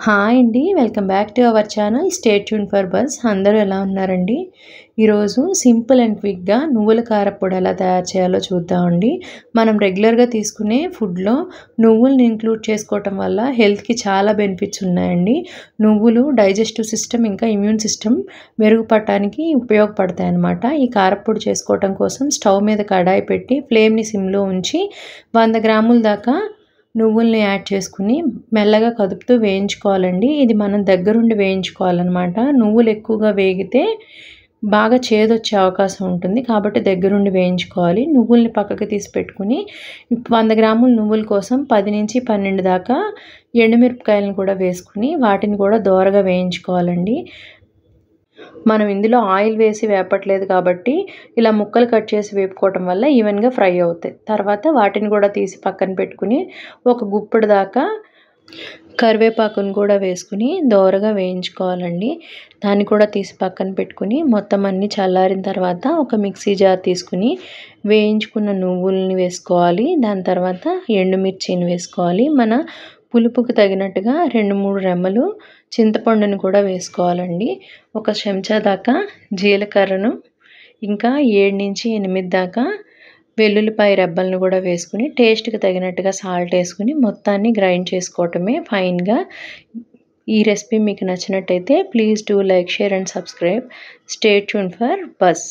Hi అండి. Welcome back to our channel. Stay tune for buzz. అందరూ ఎలా ఉన్నారండి? ఈరోజు సింపుల్ అండ్ క్విక్గా నువ్వుల కారప్పొడి ఎలా తయారు చేయాలో చూద్దామండి. మనం రెగ్యులర్గా తీసుకునే ఫుడ్లో నువ్వుల్ని ఇంక్లూడ్ చేసుకోవటం వల్ల హెల్త్కి చాలా బెనిఫిట్స్ ఉన్నాయండి. నువ్వులు డైజెస్టివ్ సిస్టమ్ ఇంకా ఇమ్యూన్ సిస్టమ్ మెరుగుపడటానికి ఉపయోగపడతాయి అన్నమాట. ఈ కారప్పొడి చేసుకోవటం కోసం స్టవ్ మీద కడాయి పెట్టి ఫ్లేమ్ని సిమ్లో ఉంచి 100 గ్రాముల దాకా నువ్వుల్ని యాడ్ చేసుకుని మెల్లగా కదుపుతూ వేయించుకోవాలండి. ఇది మనం దగ్గరుండి వేయించుకోవాలన్నమాట. నువ్వులు ఎక్కువగా వేగితే బాగా చేదొచ్చే అవకాశం ఉంటుంది కాబట్టి దగ్గరుండి వేయించుకోవాలి. నువ్వుల్ని పక్కకి తీసి పెట్టుకుని 100 గ్రాముల నువ్వుల కోసం 10 నుంచి 12 దాకా ఎండుమిరపకాయలను కూడా వేసుకుని వాటిని కూడా దోరగా వేయించుకోవాలండి. మనం ఇందులో ఆయిల్ వేసి వేపట్లేదు కాబట్టి ఇలా ముక్కలు కట్ చేసి వేపుకోవటం వల్ల ఈవెన్గా ఫ్రై అవుతాయి. తర్వాత వాటిని కూడా తీసి పక్కన పెట్టుకుని ఒక గుప్పెడు దాకా కరివేపాకును కూడా వేసుకుని దోరగా వేయించుకోవాలండి. దాన్ని కూడా తీసి పక్కన పెట్టుకుని మొత్తం అన్నీ చల్లారిన తర్వాత ఒక మిక్సీ జార్ తీసుకుని వేయించుకున్న నువ్వుల్ని వేసుకోవాలి. దాని తర్వాత ఎండుమిర్చిని వేసుకోవాలి. మన పులుపుకు తగినట్టుగా 2-3 రెమ్మలు చింతపండును కూడా వేసుకోవాలండి. ఒక చెంచా దాకా జీలకర్రను ఇంకా 7 నుంచి 8 దాకా వెల్లుల్లిపాయ రెబ్బలను కూడా వేసుకుని టేస్ట్కి తగినట్టుగా సాల్ట్ వేసుకుని మొత్తాన్ని గ్రైండ్ చేసుకోవటమే ఫైన్గా. ఈ రెసిపీ మీకు నచ్చినట్టయితే please do like, share and subscribe. Stay tune for buzz.